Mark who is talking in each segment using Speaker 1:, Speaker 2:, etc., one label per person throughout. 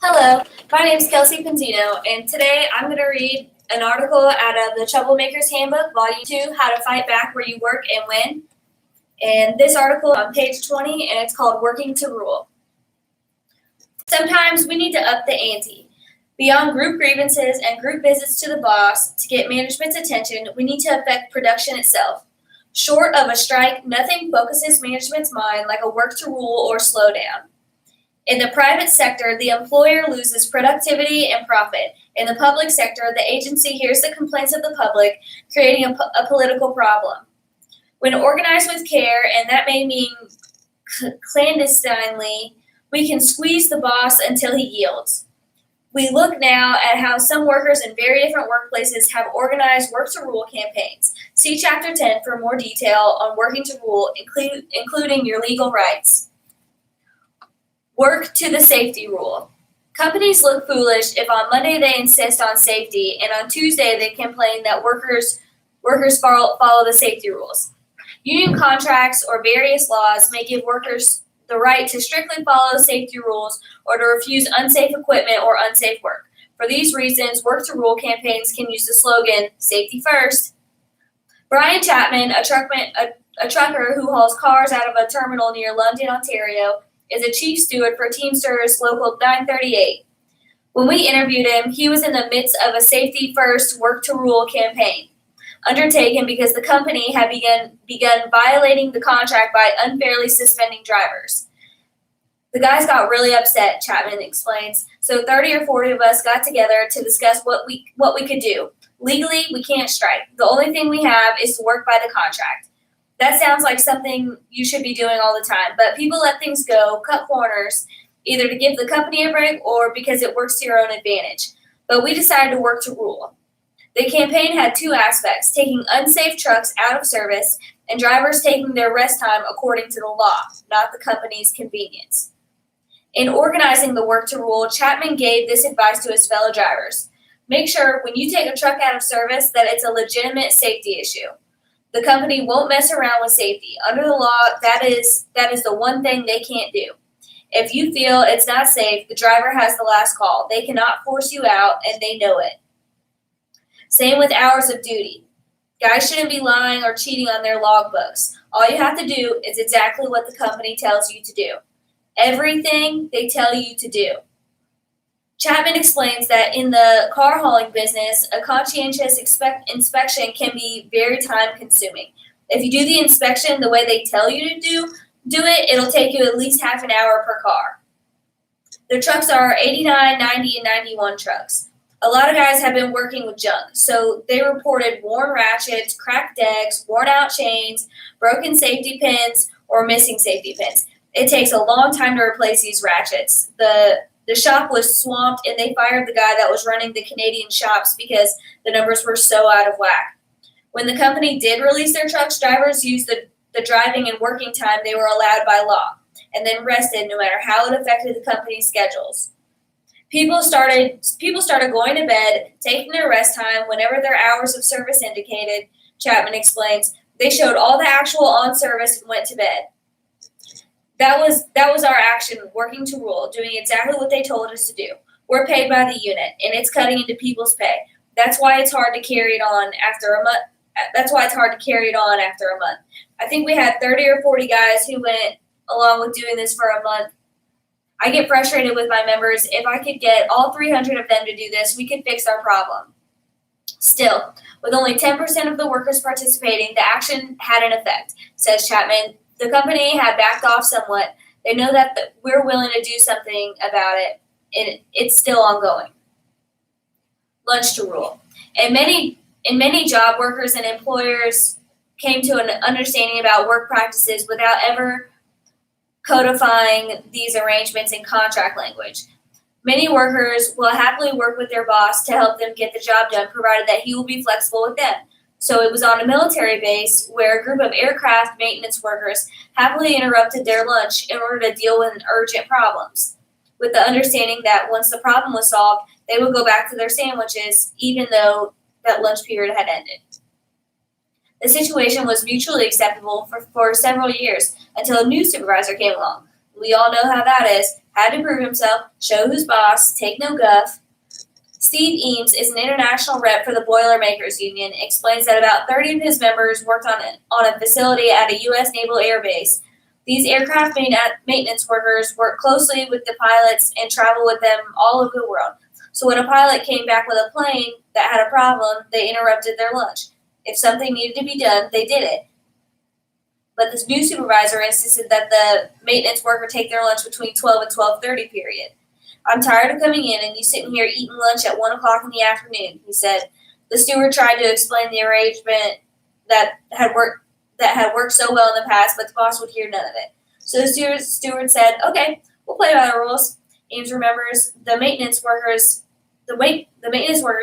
Speaker 1: Hello, my name is Kelsey Penzino, and today I'm going to read an article out of the Troublemaker's Handbook, Volume 2, How to Fight Back Where You Work and Win. And this article on page 20, and it's called Working to Rule. Sometimes we need to up the ante. Beyond group grievances and group visits to the boss to get management's attention, we need to affect production itself. Short of a strike, nothing focuses management's mind like a work to rule or slowdown. In the private sector, the employer loses productivity and profit. In the public sector, the agency hears the complaints of the public, creating a political problem. When organized with care, and that may mean clandestinely, we can squeeze the boss until he yields. We look now at how some workers in very different workplaces have organized work to rule campaigns. See Chapter 10 for more detail on working to rule, including your legal rights. Work to the safety rule. Companies look foolish if on Monday they insist on safety and on Tuesday they complain that workers follow the safety rules. Union contracts or various laws may give workers the right to strictly follow safety rules or to refuse unsafe equipment or unsafe work. For these reasons, work to rule campaigns can use the slogan, "Safety first." Brian Chapman, a trucker who hauls cars out of a terminal near London, Ontario, is a chief steward for Teamsters Local 938. When we interviewed him, he was in the midst of a safety first work to rule campaign, undertaken because the company had begun violating the contract by unfairly suspending drivers. The guys got really upset, Chapman explains, so 30 or 40 of us got together to discuss what we could do. Legally, we can't strike. The only thing we have is to work by the contract. That sounds like something you should be doing all the time, but people let things go, cut corners, either to give the company a break or because it works to your own advantage. But we decided to work to rule. The campaign had two aspects, taking unsafe trucks out of service and drivers taking their rest time according to the law, not the company's convenience. In organizing the work to rule, Chapman gave this advice to his fellow drivers. Make sure when you take a truck out of service that it's a legitimate safety issue. The company won't mess around with safety. Under the law, that is the one thing they can't do. If you feel it's not safe, the driver has the last call. They cannot force you out, and they know it. Same with hours of duty. Guys shouldn't be lying or cheating on their logbooks. All you have to do is exactly what the company tells you to do. Everything they tell you to do. Chapman explains that in the car hauling business, a conscientious inspection can be very time-consuming. If you do the inspection the way they tell you to do it, it'll take you at least half an hour per car. The trucks are 89, 90, and 91 trucks. A lot of guys have been working with junk, so they reported worn ratchets, cracked decks, worn-out chains, broken safety pins, or missing safety pins. It takes a long time to replace these ratchets. The shop was swamped, and they fired the guy that was running the Canadian shops because the numbers were so out of whack. When the company did release their trucks, drivers used the driving and working time they were allowed by law, and then rested no matter how it affected the company's schedules. People started going to bed, taking their rest time whenever their hours of service indicated, Chapman explains. They showed all the actual on service and went to bed. That was our action, working to rule, doing exactly what they told us to do. We're paid by the unit, and it's cutting into people's pay. That's why it's hard to carry it on after a month. I think we had 30 or 40 guys who went along with doing this for a month. I get frustrated with my members. If I could get all 300 of them to do this, we could fix our problem. Still, with only 10% of the workers participating, the action had an effect, says Chapman. The company had backed off somewhat. They know that we're willing to do something about it, and it's still ongoing. Lunch to rule. In many job workers and employers came to an understanding about work practices without ever codifying these arrangements in contract language. Many workers will happily work with their boss to help them get the job done, provided that he will be flexible with them. So it was on a military base where a group of aircraft maintenance workers happily interrupted their lunch in order to deal with urgent problems, with the understanding that once the problem was solved, they would go back to their sandwiches, even though that lunch period had ended. The situation was mutually acceptable for several years until a new supervisor came along. We all know how that is. had to prove himself, show who's boss, take no guff. Steve Eames is an international rep for the Boilermakers Union, explains that about 30 of his members worked on a facility at a U.S. Naval Air Base. These aircraft maintenance workers work closely with the pilots and travel with them all over the world. So when a pilot came back with a plane that had a problem, they interrupted their lunch. If something needed to be done, they did it. But this new supervisor insisted that the maintenance worker take their lunch between 12 and 12:30 period. I'm tired of coming in and you sitting here eating lunch at 1 o'clock in the afternoon, he said. The steward tried to explain the arrangement that had worked so well in the past, but the boss would hear none of it. So the steward said, okay, we'll play by the rules. Ames remembers the maintenance workers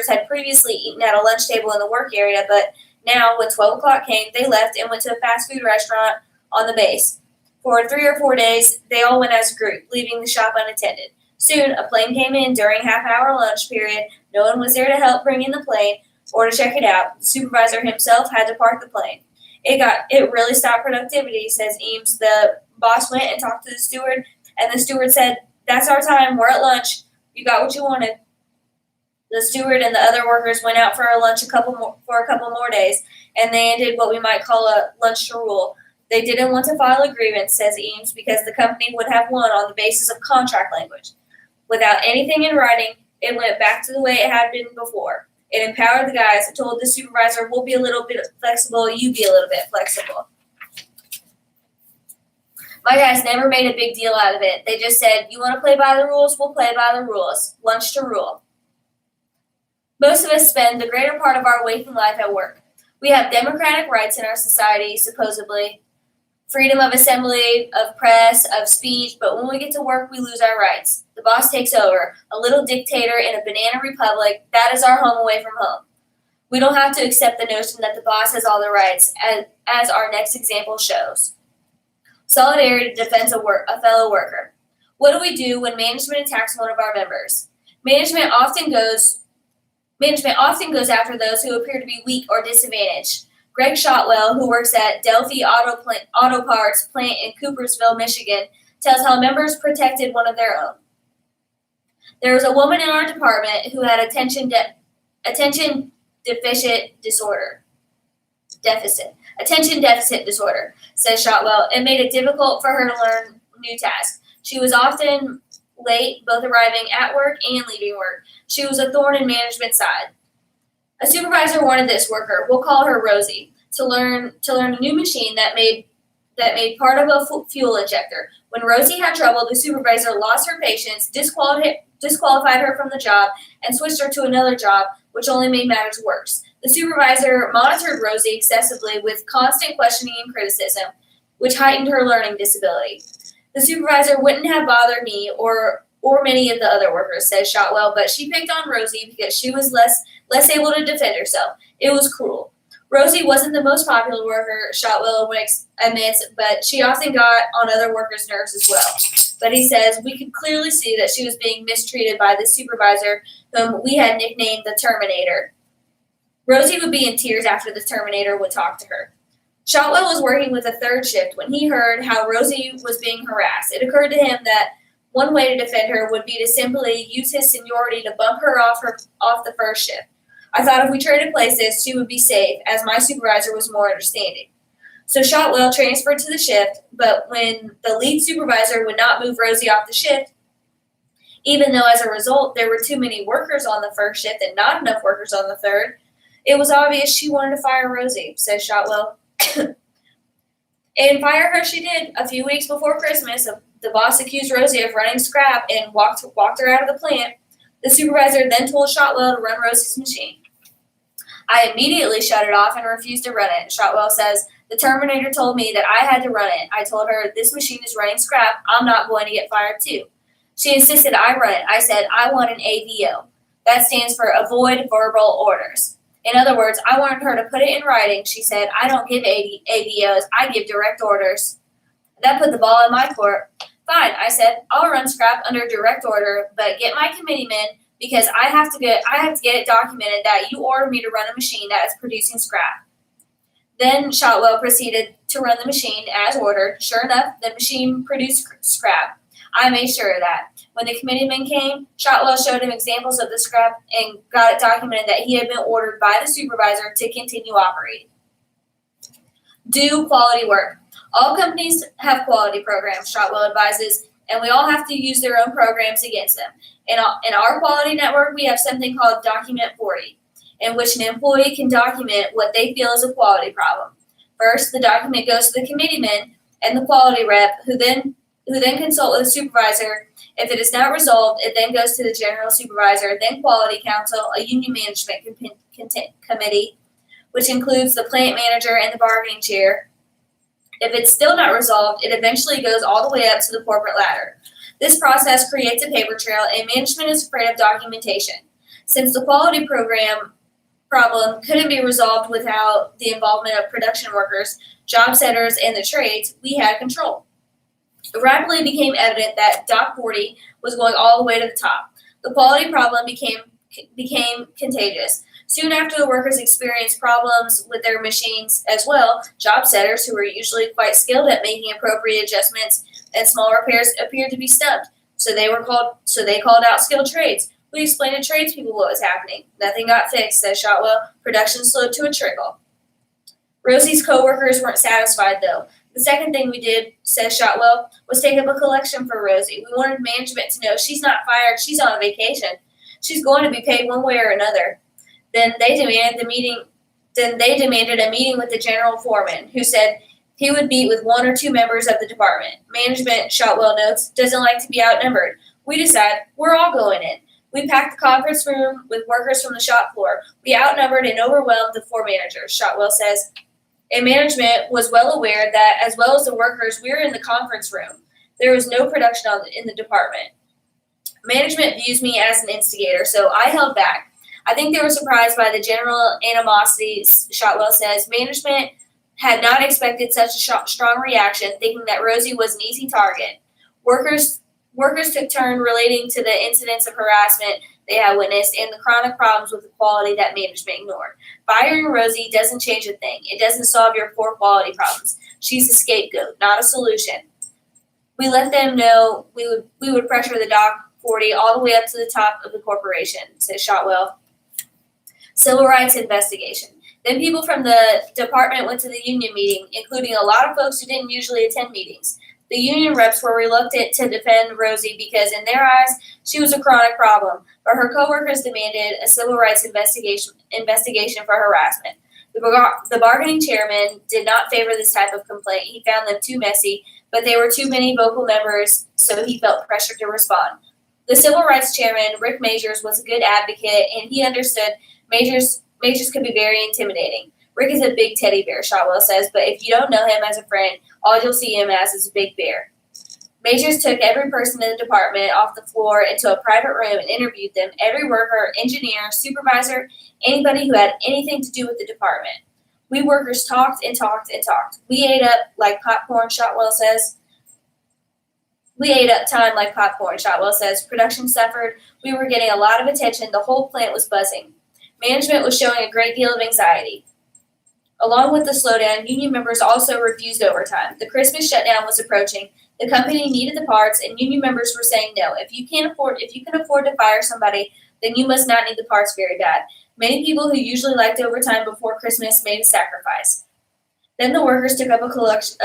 Speaker 1: had previously eaten at a lunch table in the work area, but now, when 12 o'clock came, they left and went to a fast food restaurant on the base. For 3 or 4 days, they all went as a group, leaving the shop unattended. Soon, a plane came in during half-hour lunch period. No one was there to help bring in the plane or to check it out. The supervisor himself had to park the plane. It really stopped productivity, says Eames. The boss went and talked to the steward, and the steward said, "That's our time. We're at lunch. You got what you wanted." The steward and the other workers went out for a lunch a couple more days, and they ended what we might call a lunch to rule. They didn't want to file a grievance, says Eames, because the company would have won on the basis of contract language. Without anything in writing, it went back to the way it had been before. It empowered the guys and told the supervisor, we'll be a little bit flexible, you be a little bit flexible. My guys never made a big deal out of it. They just said, you want to play by the rules? We'll play by the rules. Lunch to rule. Most of us spend the greater part of our waking life at work. We have democratic rights in our society, supposedly. Freedom of assembly, of press, of speech, but when we get to work, we lose our rights. The boss takes over, a little dictator in a banana republic. That is our home away from home. We don't have to accept the notion that the boss has all the rights, as our next example shows. Solidarity defends a fellow worker. What do we do when management attacks one of our members? Management often goes after those who appear to be weak or disadvantaged. Greg Shotwell, who works at Delphi Auto Parts plant in Coopersville, Michigan, tells how members protected one of their own. There was a woman in our department who had attention deficit disorder, says Shotwell. It made it difficult for her to learn new tasks. She was often late, both arriving at work and leaving work. She was a thorn in management's side. A supervisor wanted this worker, we'll call her Rosie, to learn a new machine that made part of a fuel injector. When Rosie had trouble, the supervisor lost her patience, disqualified her from the job, and switched her to another job, which only made matters worse. The supervisor monitored Rosie excessively with constant questioning and criticism, which heightened her learning disability. The supervisor wouldn't have bothered me or many of the other workers, says Shotwell, but she picked on Rosie because she was less able to defend herself. It was cruel. Rosie wasn't the most popular worker, Shotwell admits, but she often got on other workers' nerves as well. But he says, we could clearly see that she was being mistreated by the supervisor, whom we had nicknamed the Terminator. Rosie would be in tears after the Terminator would talk to her. Shotwell was working with a third shift when he heard how Rosie was being harassed. It occurred to him that one way to defend her would be to simply use his seniority to bump her off the first shift. I thought if we traded places, she would be safe, as my supervisor was more understanding. So Shotwell transferred to the shift, but when the lead supervisor would not move Rosie off the shift, even though as a result there were too many workers on the first shift and not enough workers on the third, it was obvious she wanted to fire Rosie, says Shotwell. And fire her she did. A few weeks before Christmas, the boss accused Rosie of running scrap and walked her out of the plant. The supervisor then told Shotwell to run Rosie's machine. I immediately shut it off and refused to run it. Shotwell says, the Terminator told me that I had to run it. I told her, this machine is running scrap. I'm not going to get fired too. She insisted I run it. I said, I want an AVO. That stands for Avoid Verbal Orders. In other words, I wanted her to put it in writing. She said, I don't give AVOs. I give direct orders. That put the ball in my court. Fine, I said, I'll run scrap under direct order, but get my committeemen because I have to get it documented that you ordered me to run a machine that is producing scrap. Then Shotwell proceeded to run the machine as ordered. Sure enough, the machine produced scrap. I made sure of that. When the committeeman came, Shotwell showed him examples of the scrap and got it documented that he had been ordered by the supervisor to continue operating. Do quality work. All companies have quality programs, Shotwell advises, and we all have to use their own programs against them. In our quality network, we have something called Document 40, in which an employee can document what they feel is a quality problem. First, the document goes to the committeeman and the quality rep, who then consult with the supervisor. If it is not resolved, it then goes to the general supervisor, then quality council, a union management committee, which includes the plant manager and the bargaining chair. If it's still not resolved, it eventually goes all the way up to the corporate ladder. This process creates a paper trail, and management is afraid of documentation. Since the quality program problem couldn't be resolved without the involvement of production workers, job setters, and the trades, we had control. It rapidly became evident that Doc 40 was going all the way to the top. The quality problem became contagious. Soon after the workers experienced problems with their machines as well, job setters, who were usually quite skilled at making appropriate adjustments and small repairs, appeared to be stumped. So they called out skilled trades. We explained to tradespeople what was happening. Nothing got fixed, says Shotwell. Production slowed to a trickle. Rosie's co-workers weren't satisfied, though. The second thing we did, says Shotwell, was take up a collection for Rosie. We wanted management to know she's not fired, she's on vacation. She's going to be paid one way or another. Then they demanded a meeting with the general foreman, who said he would meet with one or two members of the department. Management, Shotwell notes, doesn't like to be outnumbered. We decide we're all going in. We packed the conference room with workers from the shop floor. We outnumbered and overwhelmed the floor managers, Shotwell says. And management was well aware that, as well as the workers, we were in the conference room. There was no production in the department. Management views me as an instigator, so I held back. I think they were surprised by the general animosity, Shotwell says. Management had not expected such a strong reaction, thinking that Rosie was an easy target. Workers took turn relating to the incidents of harassment they had witnessed and the chronic problems with the quality that management ignored. Firing Rosie doesn't change a thing. It doesn't solve your poor quality problems. She's a scapegoat, not a solution. We let them know we would pressure the Doc 40 all the way up to the top of the corporation, says Shotwell. Civil rights investigation. Then people from the department went to the union meeting, including a lot of folks who didn't usually attend meetings. The union reps were reluctant to defend Rosie because, in their eyes, she was a chronic problem, but her coworkers demanded a civil rights investigation for harassment. The bargaining chairman did not favor this type of complaint. He found them too messy, but there were too many vocal members, so he felt pressure to respond. The civil rights chairman, Rick Majors, was a good advocate, and he understood Majors could be very intimidating. Rick is a big teddy bear, Shotwell says, but if you don't know him as a friend, all you'll see him as is a big bear. Majors took every person in the department off the floor into a private room and interviewed them, every worker, engineer, supervisor, anybody who had anything to do with the department. We workers talked and talked and talked. We ate up like popcorn, Shotwell says. We ate up time like popcorn, Shotwell says. Production suffered. We were getting a lot of attention. The whole plant was buzzing. Management was showing a great deal of anxiety. Along with the slowdown, union members also refused overtime. The Christmas shutdown was approaching. The company needed the parts, and union members were saying no. If you can afford to fire somebody, then you must not need the parts very bad. Many people who usually liked overtime before Christmas made a sacrifice. Then the workers took up a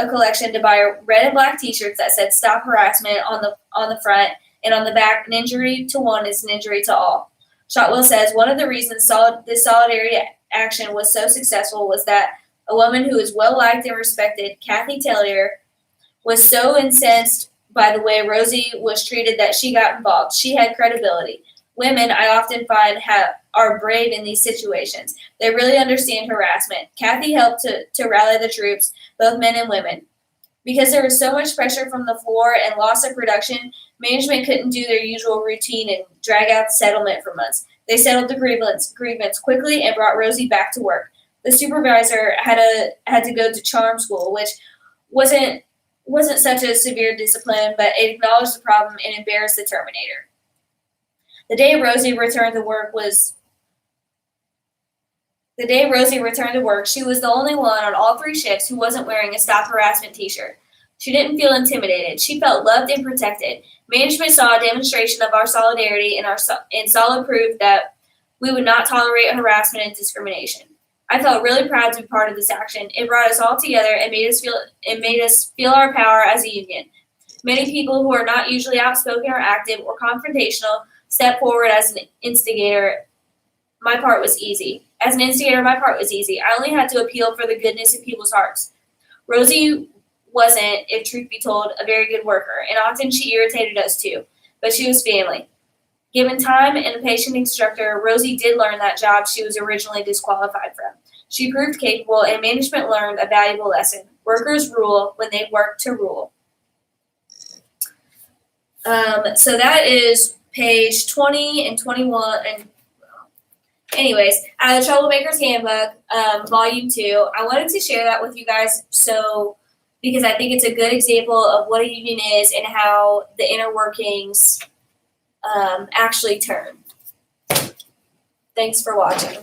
Speaker 1: collection to buy red and black T-shirts that said "Stop Harassment" on the front, and on the back, "An injury to one is an injury to all." Shotwell says one of the reasons this solidarity action was so successful was that a woman who is well liked and respected, Kathy Tellier, was so incensed by the way Rosie was treated that she got involved. She had credibility. Women, I often find, are brave in these situations. They really understand harassment. Kathy helped to rally the troops, both men and women. Because there was so much pressure from the floor and loss of production, management couldn't do their usual routine and drag out the settlement for months. They settled the grievance quickly and brought Rosie back to work. The supervisor had to go to charm school, which wasn't such a severe discipline, but it acknowledged the problem and embarrassed the terminator. The day Rosie returned to work, she was the only one on all three shifts who wasn't wearing a Stop Harassment T-shirt. She didn't feel intimidated. She felt loved and protected. Management saw a demonstration of our solidarity and solid proof that we would not tolerate harassment and discrimination. I felt really proud to be part of this action. It brought us all together and made us feel our power as a union. Many people who are not usually outspoken or active or confrontational stepped forward as an instigator. My part was easy. As an instigator, my part was easy. I only had to appeal for the goodness in people's hearts. Rosie wasn't, if truth be told, a very good worker, and often she irritated us too, but she was family. Given time and a patient instructor, Rosie did learn that job she was originally disqualified from. She proved capable, and management learned a valuable lesson. Workers rule when they work to rule. So that is page 20 and 21. And anyways, out of the Troublemaker's Handbook, volume 2, I wanted to share that with you guys because I think it's a good example of what a union is and how the inner workings actually turn. Thanks for watching.